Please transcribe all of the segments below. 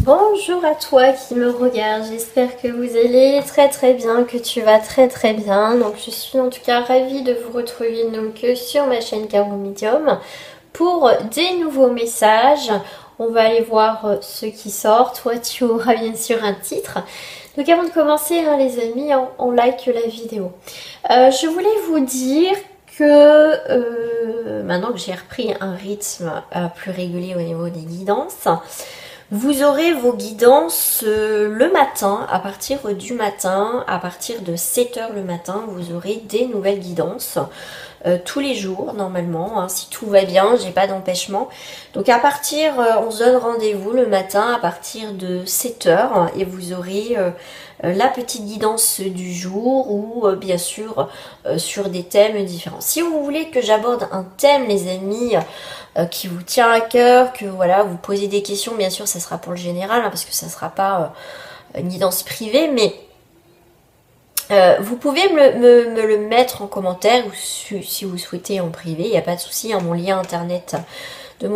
Bonjour à toi qui me regarde, j'espère que vous allez très bien, que tu vas très bien. Donc je suis en tout cas ravie de vous retrouver sur ma chaîne Caro Medium pour des nouveaux messages. On va aller voir ceux qui sortent, toi tu auras bien sûr un titre. Donc avant de commencer les amis, on like la vidéo. Je voulais vous dire que maintenant que j'ai repris un rythme plus régulier au niveau des guidances, vous aurez vos guidances le matin, à partir du matin, à partir de 7 h le matin, vous aurez des nouvelles guidances. Tous les jours normalement, hein, si tout va bien, j'ai pas d'empêchement. Donc à partir, on se donne rendez-vous le matin à partir de 7 h et vous aurez la petite guidance du jour ou bien sûr sur des thèmes différents. Si vous voulez que j'aborde un thème les amis qui vous tient à cœur, que voilà vous posez des questions, bien sûr ça sera pour le général hein, parce que ça sera pas une guidance privée, mais vous pouvez me le mettre en commentaire ou si vous souhaitez en privé, il n'y a pas de souci, hein, mon lien internet de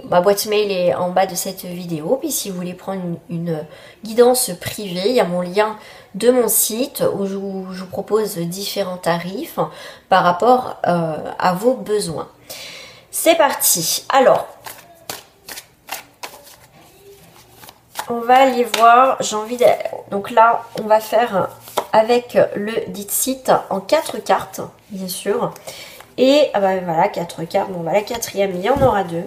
ma boîte mail est en bas de cette vidéo. Puis si vous voulez prendre une guidance privée, il y a mon lien de mon site où je vous propose différents tarifs par rapport à vos besoins. C'est parti. Alors, on va aller voir, donc là, on va faire avec le Dixit en 4 cartes, bien sûr. Et voilà, 4 cartes, bon bah la quatrième, il y en aura 2.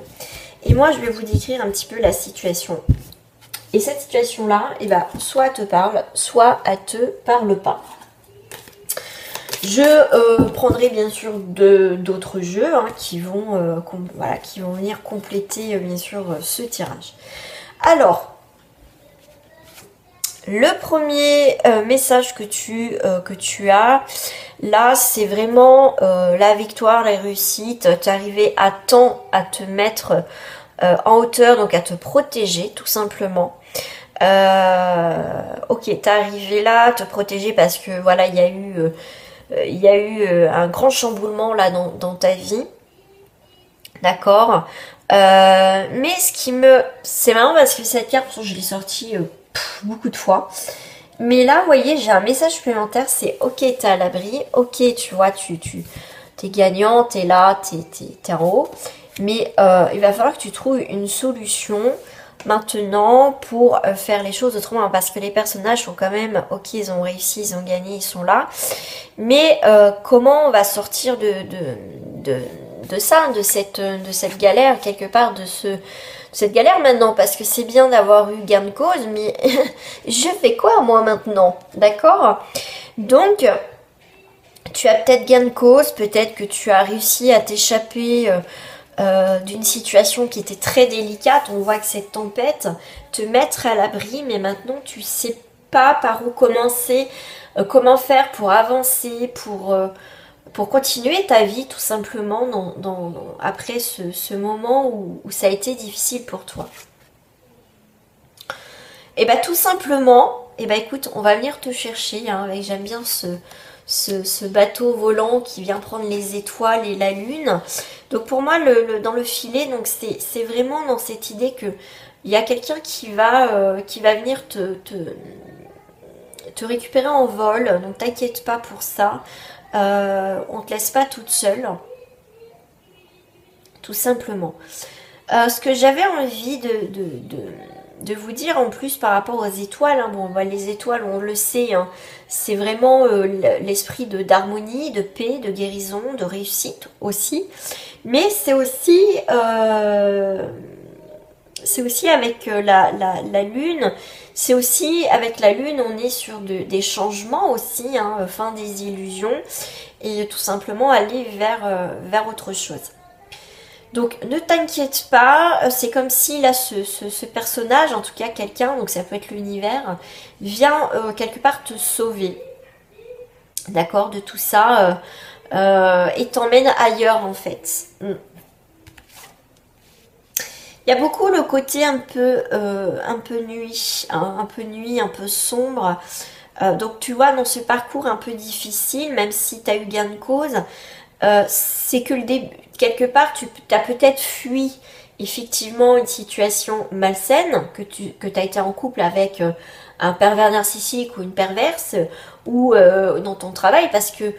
Et moi, je vais vous décrire un petit peu la situation. Et cette situation-là, soit elle te parle, soit elle te parle pas. Je prendrai bien sûr d'autres jeux hein, qui vont venir compléter bien sûr ce tirage. Alors, le premier message que tu as, là, c'est vraiment la victoire, la réussite. Tu es arrivé à temps à te mettre en hauteur, donc à te protéger, tout simplement. Ok, tu es arrivé là à te protéger parce que, voilà, il y a eu un grand chamboulement là dans ta vie. D'accord. Mais c'est marrant parce que cette carte, je l'ai sortie beaucoup de fois. Mais là, vous voyez, j'ai un message supplémentaire, c'est ok, t'es à l'abri, ok, tu vois, t'es gagnant, t'es là, t'es en haut. Mais il va falloir que tu trouves une solution maintenant pour faire les choses autrement. Parce que les personnages sont quand même, ok, ils ont réussi, ils ont gagné, ils sont là. Mais comment on va sortir de ça, de cette galère, quelque part, cette galère maintenant, parce que c'est bien d'avoir eu gain de cause, mais je fais quoi moi maintenant, d'accord? Donc, tu as peut-être gain de cause, peut-être que tu as réussi à t'échapper d'une situation qui était très délicate. On voit que cette tempête te mettre à l'abri, mais maintenant tu sais pas par où commencer, comment faire pour avancer, pour continuer ta vie tout simplement après ce moment où ça a été difficile pour toi. Et tout simplement, écoute, on va venir te chercher, hein, j'aime bien ce bateau volant qui vient prendre les étoiles et la lune. Donc pour moi, dans le filet, donc c'est vraiment dans cette idée que il y a quelqu'un qui va venir te récupérer en vol, donc t'inquiète pas pour ça. On te laisse pas toute seule, tout simplement. Ce que j'avais envie de vous dire en plus par rapport aux étoiles, hein, bon, les étoiles, on le sait, hein, c'est vraiment l'esprit d'harmonie, de paix, de guérison, de réussite aussi. Mais c'est aussi avec la lune. C'est aussi avec la lune, on est sur des changements aussi, hein, fin des illusions, et tout simplement aller vers autre chose. Donc ne t'inquiète pas, c'est comme si là ce personnage, en tout cas quelqu'un, donc ça peut être l'univers, vient quelque part te sauver, d'accord, de tout ça, et t'emmène ailleurs en fait. Il y a beaucoup le côté un peu nuit, hein, un peu sombre. Donc tu vois, dans ce parcours un peu difficile, même si tu as eu gain de cause, c'est que le début, quelque part, tu as peut-être fui effectivement une situation malsaine, que tu as été en couple avec un pervers narcissique ou une perverse, ou dans ton travail, parce que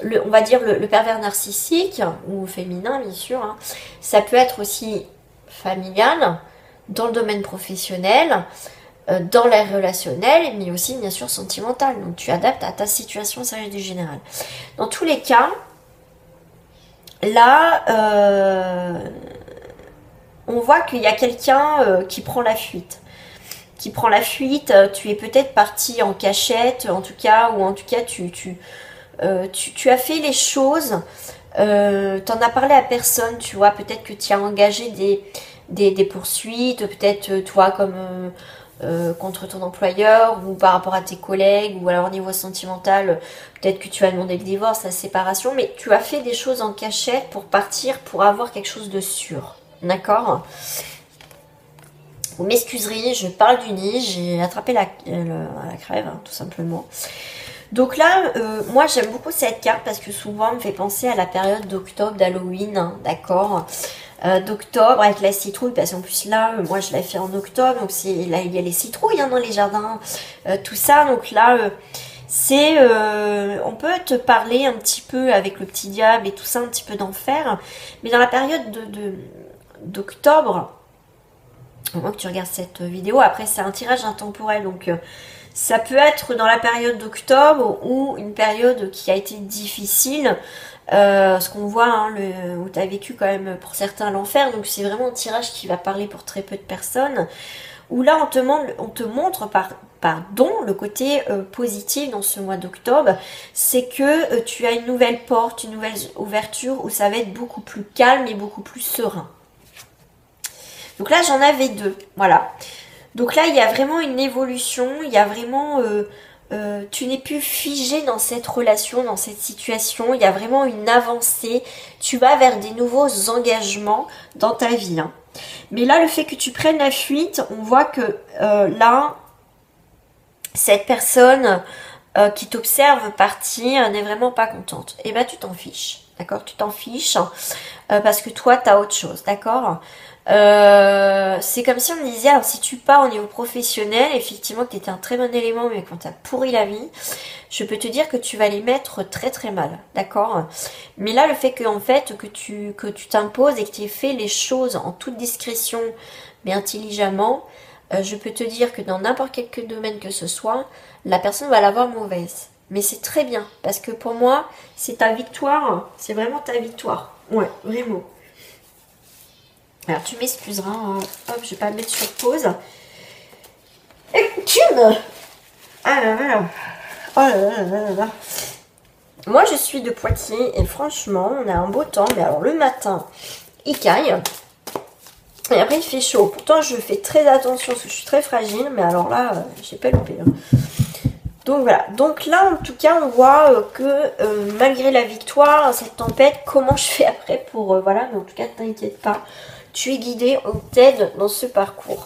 on va dire le pervers narcissique, ou féminin bien sûr, hein, ça peut être aussi familial, dans le domaine professionnel, dans l'air relationnel, mais aussi bien sûr sentimental. Donc tu adaptes à ta situation, ça reste du général. Dans tous les cas, là, on voit qu'il y a quelqu'un qui prend la fuite. Qui prend la fuite, tu es peut-être parti en cachette, en tout cas, ou en tout cas tu as fait les choses, t'en as parlé à personne, tu vois, peut-être que tu as engagé des poursuites, peut-être toi comme contre ton employeur ou par rapport à tes collègues, ou alors au niveau sentimental, peut-être que tu as demandé le divorce, la séparation, mais tu as fait des choses en cachette pour partir, pour avoir quelque chose de sûr, d'accord? Vous m'excuserez, je parle du nez, j'ai attrapé la crève, hein, tout simplement. Donc là, moi j'aime beaucoup cette carte parce que souvent elle me fait penser à la période d'octobre, d'Halloween, hein, d'accord, d'octobre avec la citrouille, parce qu'en plus là, moi je l'ai fait en octobre, donc là il y a les citrouilles hein, dans les jardins, tout ça, donc là on peut te parler un petit peu avec le petit diable et tout ça, un petit peu d'enfer, mais dans la période d'octobre, au moins que tu regardes cette vidéo, après c'est un tirage intemporel, donc ça peut être dans la période d'octobre ou une période qui a été difficile, ce qu'on voit, hein, où tu as vécu quand même pour certains l'enfer, donc c'est vraiment un tirage qui va parler pour très peu de personnes, où là on te montre pardon, le côté positif dans ce mois d'octobre, c'est que tu as une nouvelle porte, une nouvelle ouverture où ça va être beaucoup plus calme et beaucoup plus serein. Donc là j'en avais deux, voilà. Donc là, il y a vraiment une évolution, il y a vraiment... tu n'es plus figé dans cette relation, dans cette situation, il y a vraiment une avancée, tu vas vers des nouveaux engagements dans ta vie. Hein. Mais là, le fait que tu prennes la fuite, on voit que là, cette personne qui t'observe partir n'est vraiment pas contente. Et bien, tu t'en fiches, d'accord? Tu t'en fiches parce que toi, tu as autre chose, d'accord? C'est comme si on me disait, alors si tu pars au niveau professionnel, effectivement que tu étais un très bon élément, mais quand tu as pourri la vie, je peux te dire que tu vas les mettre très très mal, d'accord? Mais là, le fait que en fait que tu t'imposes et que tu aies fait les choses en toute discrétion, mais intelligemment, je peux te dire que dans n'importe quel domaine que ce soit, la personne va l'avoir mauvaise. Mais c'est très bien, parce que pour moi, c'est ta victoire, c'est vraiment ta victoire. Ouais, vraiment. Alors tu m'excuseras, hein. Hop, je vais pas me mettre sur pause. Et ah là là. Oh là là là là. Moi je suis de Poitiers et franchement on a un beau temps, mais alors le matin il caille et après il fait chaud. Pourtant je fais très attention parce que je suis très fragile, mais alors là j'ai pas loupé. Hein. Donc voilà, donc là en tout cas on voit que malgré la victoire, cette tempête, comment je fais après pour voilà, mais en tout cas t'inquiète pas. Tu es guidé, on t'aide dans ce parcours.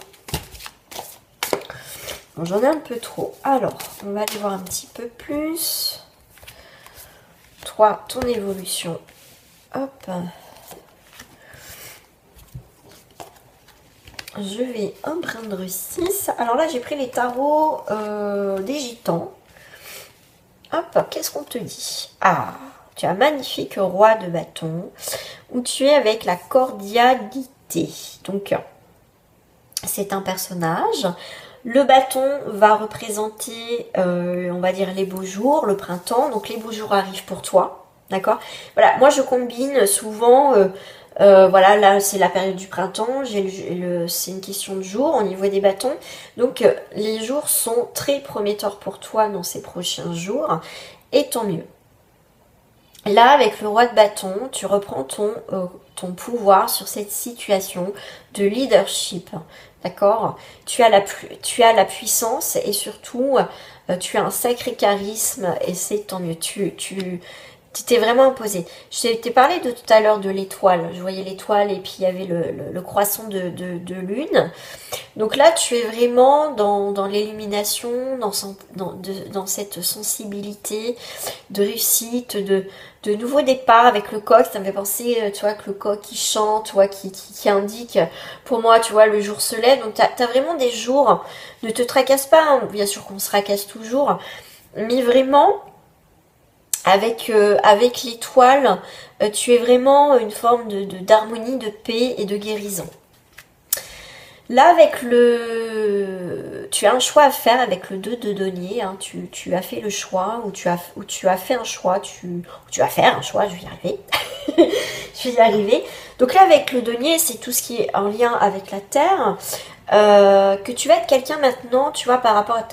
Bon, j'en ai un peu trop. Alors, on va aller voir un petit peu plus. Toi, ton évolution. Hop. Je vais en prendre 6. Alors là, j'ai pris les tarots des gitans. Hop, qu'est-ce qu'on te dit? Ah, tu as un magnifique roi de bâton. Où tu es avec la cordialité. Donc, c'est un personnage. Le bâton va représenter, on va dire, les beaux jours, le printemps. Donc, les beaux jours arrivent pour toi. D'accord? Voilà, moi, je combine souvent... voilà, là, c'est la période du printemps. C'est une question de jour au niveau des bâtons. Donc, les jours sont très prometteurs pour toi dans ces prochains jours. Et tant mieux. Là, avec le roi de bâton, tu reprends ton pouvoir sur cette situation de leadership, d'accord? Tu as la puissance et surtout, tu as un sacré charisme et c'est tant mieux. Tu t'es vraiment imposé. Je t'ai parlé de tout à l'heure de l'étoile. Je voyais l'étoile et puis il y avait le croissant de lune. Donc là, tu es vraiment dans l'illumination, dans cette sensibilité de réussite, de nouveau départ avec le coq. Ça me fait penser, tu vois, que le coq qui chante, tu vois, qui indique, pour moi, tu vois, le jour se lève. Donc, tu as vraiment des jours, ne te tracasse pas, hein. Bien sûr qu'on se tracasse toujours, mais vraiment, avec l'étoile, tu es vraiment une forme d'harmonie, de paix et de guérison. Là, avec tu as un choix à faire avec le 2 de denier. Hein. Tu as fait le choix, ou tu as fait un choix, tu vas faire un choix, je vais y arriver. Je vais y arriver. Donc là, avec le denier, c'est tout ce qui est en lien avec la terre. Que tu vas être quelqu'un maintenant, tu vois, par rapport à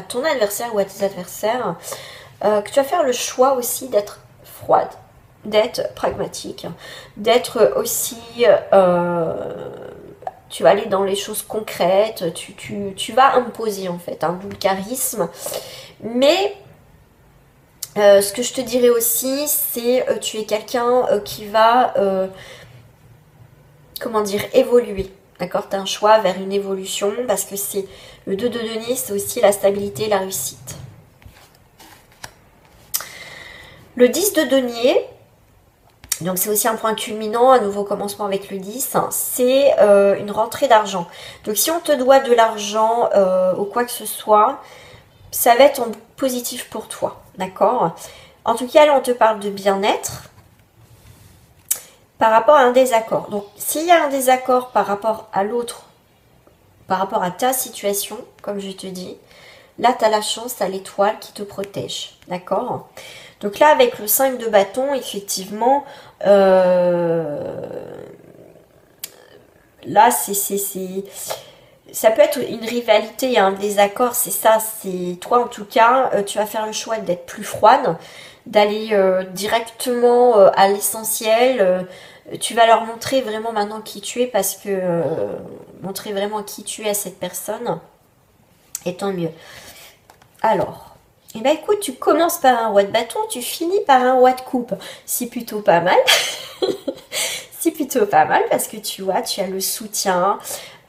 ton adversaire ou à tes adversaires, que tu vas faire le choix aussi d'être froide, d'être pragmatique, d'être aussi... tu vas aller dans les choses concrètes, tu vas imposer en fait, d'où le charisme. Mais ce que je te dirais aussi, c'est tu es quelqu'un qui va, comment dire, évoluer. D'accord, tu as un choix vers une évolution parce que c'est le 2 de denier, c'est aussi la stabilité et la réussite. Le 10 de denier, donc c'est aussi un point culminant, un nouveau commencement avec le 10, c'est une rentrée d'argent. Donc si on te doit de l'argent ou quoi que ce soit, ça va être en positif pour toi, d'accord? En tout cas, là on te parle de bien-être par rapport à un désaccord. Donc s'il y a un désaccord par rapport à l'autre, par rapport à ta situation, comme je te dis, là tu as la chance, tu as l'étoile qui te protège, d'accord? Donc là, avec le 5 de bâton, effectivement, là, ça peut être une rivalité, un désaccord, c'est ça. C'est toi, en tout cas, tu vas faire le choix d'être plus froide, d'aller directement à l'essentiel. Tu vas leur montrer vraiment maintenant qui tu es, parce que montrer vraiment qui tu es à cette personne, et tant mieux. Alors... Eh bien écoute, tu commences par un roi de bâton, tu finis par un roi de coupe. C'est plutôt pas mal. C'est plutôt pas mal parce que tu vois, tu as le soutien.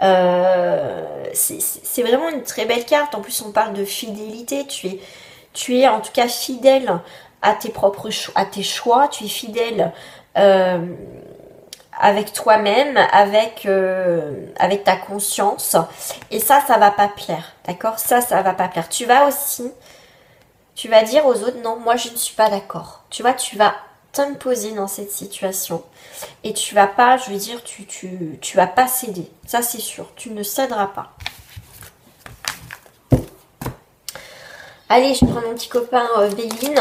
C'est vraiment une très belle carte. En plus, on parle de fidélité. Tu es en tout cas fidèle à tes propres choix, à tes choix. Tu es fidèle avec toi-même, avec ta conscience. Et ça va pas plaire. D'accord? Ça va pas plaire. Tu vas dire aux autres, non, moi je ne suis pas d'accord. Tu vois, tu vas t'imposer dans cette situation. Et tu vas pas, je veux dire, tu vas pas céder. Ça c'est sûr, tu ne céderas pas. Allez, je prends mon petit copain Béline.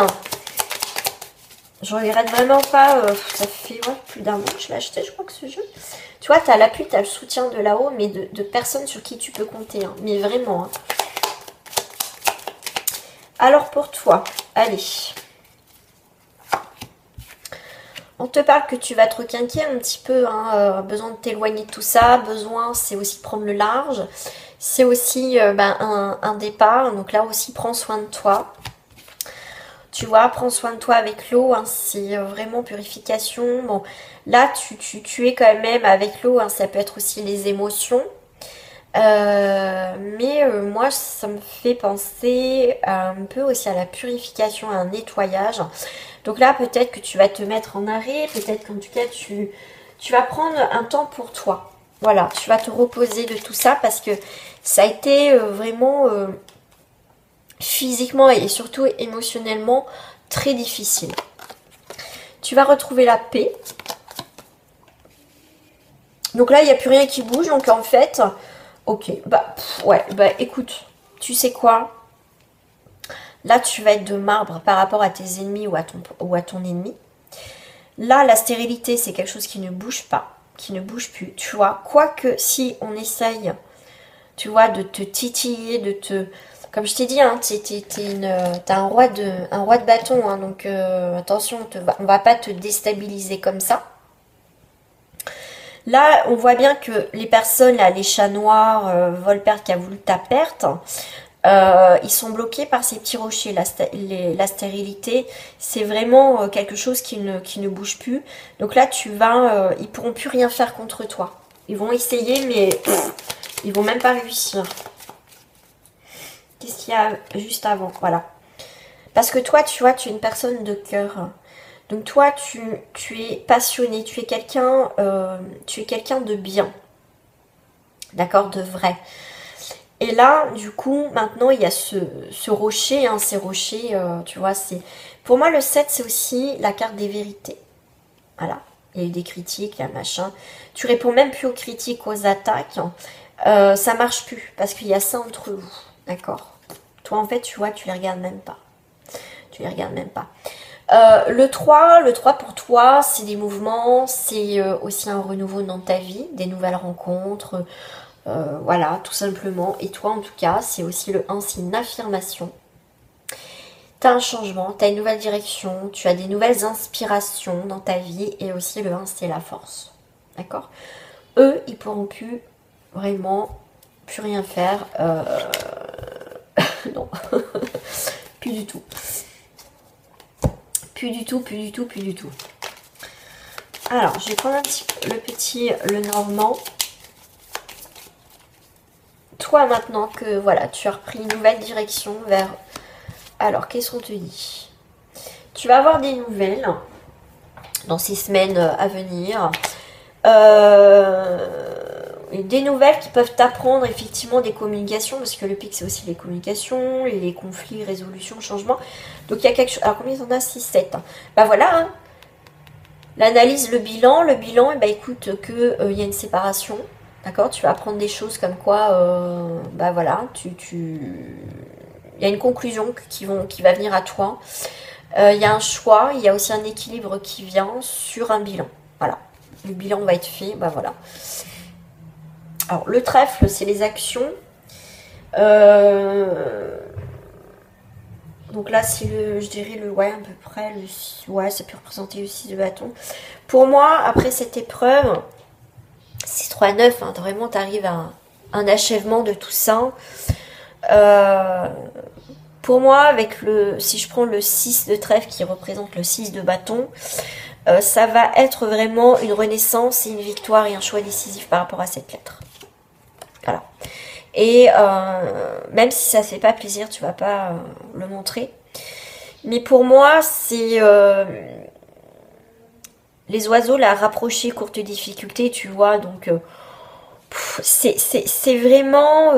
Je regrette vraiment pas, ça fait plus d'un mois que je l'ai acheté, je crois que ce jeu. Tu vois, tu as l'appui, tu as le soutien de là-haut, mais de personnes sur qui tu peux compter. Hein. Mais vraiment, hein. Alors pour toi, allez. On te parle que tu vas te requinquer un petit peu, hein, besoin de t'éloigner de tout ça, besoin c'est aussi de prendre le large, c'est aussi un départ, donc là aussi prends soin de toi. Tu vois, prends soin de toi avec l'eau, hein, c'est vraiment purification. Bon, là tu es quand même avec l'eau, hein, ça peut être aussi les émotions. Moi ça me fait penser un peu aussi à la purification, à un nettoyage. Donc là peut-être que tu vas te mettre en arrêt, peut-être qu'en tout cas tu vas prendre un temps pour toi. Voilà, tu vas te reposer de tout ça parce que ça a été vraiment physiquement et surtout émotionnellement très difficile. Tu vas retrouver la paix. Donc là il n'y a plus rien qui bouge, donc en fait... Ok, écoute, tu sais quoi? Là, tu vas être de marbre par rapport à tes ennemis ou à ton ennemi. Là, la stérilité, c'est quelque chose qui ne bouge pas, qui ne bouge plus. Tu vois, quoique si on essaye, tu vois, de te titiller, comme je t'ai dit, hein, t'as un roi de bâton, hein, donc attention, on va pas te déstabiliser comme ça. Là, on voit bien que les personnes, là, les chats noirs, Volperte qui a voulu ta perte, ils sont bloqués par ces petits rochers. La stérilité, c'est vraiment quelque chose qui ne bouge plus. Donc là, ils pourront plus rien faire contre toi. Ils vont essayer, mais Ils vont même pas réussir. Qu'est-ce qu'il y a juste avant? Voilà. Parce que toi, tu vois, tu es une personne de cœur. Donc toi, tu es passionné, tu es quelqu'un de bien. D'accord? De vrai. Et là, du coup, maintenant, il y a ce rocher, hein, ces rochers, tu vois, c'est... Pour moi, le 7, c'est aussi la carte des vérités. Voilà. Il y a eu des critiques, il y a machin. Tu réponds même plus aux critiques, aux attaques. Ça marche plus, parce qu'il y a ça entre vous. D'accord? Toi, en fait, tu vois, tu les regardes même pas. Tu les regardes même pas. Le 3 pour toi, c'est des mouvements, c'est aussi un renouveau dans ta vie, des nouvelles rencontres, voilà, tout simplement. Et toi, en tout cas, c'est aussi le 1, c'est une affirmation. Tu as un changement, tu as une nouvelle direction, tu as des nouvelles inspirations dans ta vie. Et aussi le 1, c'est la force. D'accord? Eux, ils pourront plus vraiment, plus rien faire. Non, plus du tout. Plus du tout, plus du tout, plus du tout. Alors, je vais prendre un petit peu le normand. Toi, maintenant que voilà, tu as repris une nouvelle direction vers... Alors, qu'est-ce qu'on te dit? Tu vas avoir des nouvelles dans ces semaines à venir. Des nouvelles qui peuvent t'apprendre effectivement des communications, parce que le pic, c'est aussi les communications, les conflits, résolutions, changements. Donc, il y a quelque chose... Alors, combien il y en a? 6, 7. Bah voilà, hein. L'analyse, le bilan, et bah écoute, il y a une séparation, d'accord? Tu vas apprendre des choses comme quoi, bah voilà, il y a une conclusion qui va venir à toi. Il y a un choix, il y a aussi un équilibre qui vient sur un bilan. Voilà, le bilan va être fait, bah voilà. Alors, le trèfle, c'est les actions. Donc là, c'est je dirais ouais, à peu près, ouais, ça peut représenter le 6 de bâton. Pour moi, après cette épreuve, 6-3-9, hein, vraiment, tu arrives à un achèvement de tout ça. Pour moi, si je prends le 6 de trèfle qui représente le 6 de bâton, ça va être vraiment une renaissance et une victoire et un choix décisif par rapport à cette lettre. Voilà. Et même si ça ne fait pas plaisir, tu vas pas le montrer. Mais pour moi, c'est les oiseaux, la rapprocher, courte difficulté, tu vois. Donc, c'est vraiment...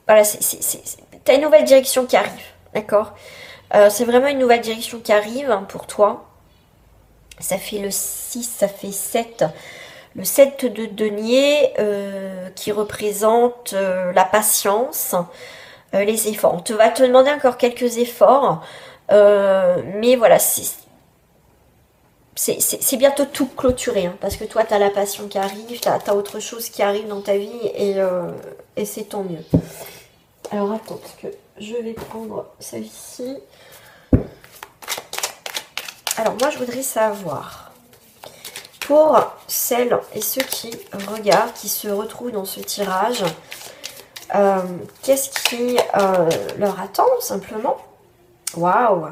voilà, t'as une nouvelle direction qui arrive, d'accord? C'est vraiment une nouvelle direction qui arrive hein, pour toi. Ça fait le 6, ça fait 7... Le 7 de denier qui représente la patience, les efforts. On va te demander encore quelques efforts, mais voilà, c'est bientôt tout clôturé, hein, parce que toi, tu as la passion qui arrive, tu as autre chose qui arrive dans ta vie, et c'est tant mieux. Alors attends, parce que je vais prendre celle-ci. Alors moi, je voudrais savoir... Pour celles et ceux qui regardent, qui se retrouvent dans ce tirage, qu'est-ce qui leur attend simplement? Waouh!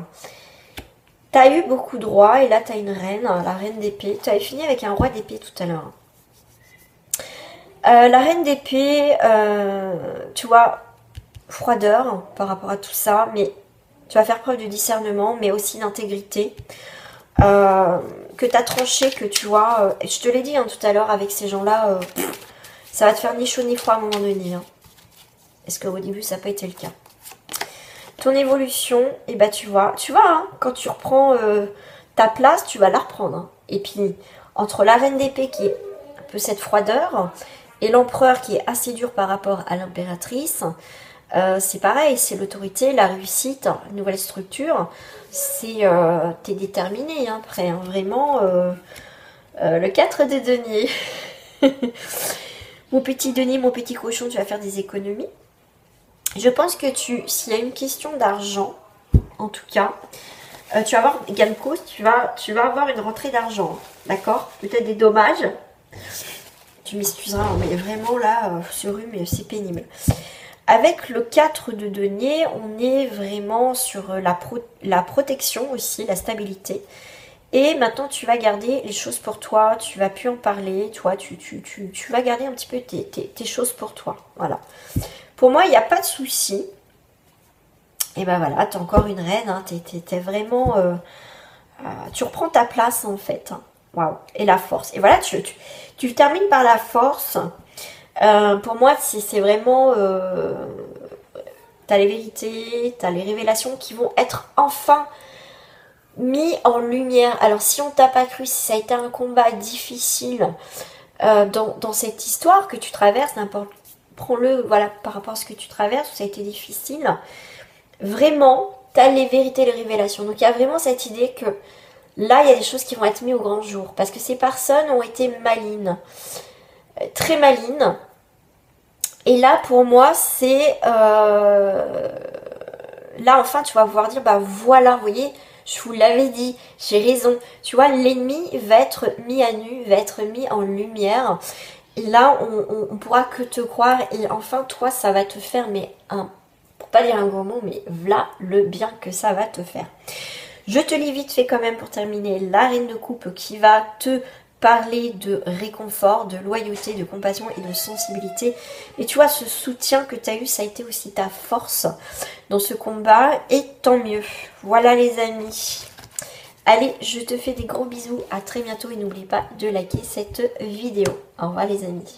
Tu as eu beaucoup de rois et là tu as une reine, la reine d'épée. Tu avais fini avec un roi d'épée tout à l'heure. La reine d'épée, tu vois, froideur par rapport à tout ça, mais tu vas faire preuve de discernement, mais aussi d'intégrité. Que tu as tranché, que tu vois, je te l'ai dit hein, tout à l'heure avec ces gens-là, ça va te faire ni chaud ni froid à un moment donné. Hein. Est-ce qu'au début ça n'a pas été le cas? Ton évolution, et eh ben tu vois hein, quand tu reprends ta place, tu vas la reprendre. Hein. Et puis, entre la reine d'épée qui est un peu cette froideur, et l'empereur qui est assez dur par rapport à l'impératrice, c'est pareil, c'est l'autorité, la réussite, une nouvelle structure. C'est t'es déterminé hein, après, hein, vraiment. Le 4 de denier. Mon petit denier, mon petit cochon, tu vas faire des économies. Je pense que s'il y a une question d'argent, en tout cas, tu vas avoir, Gamco, tu vas avoir une rentrée d'argent. D'accord? Peut-être des dommages. Tu m'excuseras, mais vraiment là, ce rhume, c'est pénible. Avec le 4 de denier, on est vraiment sur la protection aussi, la stabilité. Et maintenant, tu vas garder les choses pour toi. Tu vas plus en parler. Tu vois, tu vas garder un petit peu tes choses pour toi. Voilà. Pour moi, il n'y a pas de souci. Et ben voilà, t'es encore une reine. Hein, t'es vraiment... tu reprends ta place, en fait. Hein. Waouh. Et la force. Et voilà, tu termines par la force. Pour moi, c'est vraiment... t'as les vérités, t'as les révélations qui vont être enfin mis en lumière. Alors si on t'a pas cru, si ça a été un combat difficile dans cette histoire que tu traverses, n'importe, prends-le voilà, par rapport à ce que tu traverses, ça a été difficile, vraiment, t'as les vérités, les révélations. Donc il y a vraiment cette idée que là, il y a des choses qui vont être mises au grand jour, parce que ces personnes ont été malines, très malines. Et là, pour moi, c'est... là, enfin, tu vas pouvoir dire, bah voilà, vous voyez, je vous l'avais dit, j'ai raison. Tu vois, l'ennemi va être mis à nu, va être mis en lumière. Et là, on pourra que te croire. Et enfin, toi, ça va te faire, mais pour pas dire un gros mot, mais voilà le bien que ça va te faire. Je te lis vite fait quand même pour terminer la reine de coupe qui va te parler de réconfort, de loyauté, de compassion et de sensibilité. Et tu vois, ce soutien que tu as eu, ça a été aussi ta force dans ce combat. Et tant mieux. Voilà les amis. Allez, je te fais des gros bisous. À très bientôt et n'oublie pas de liker cette vidéo. Au revoir les amis.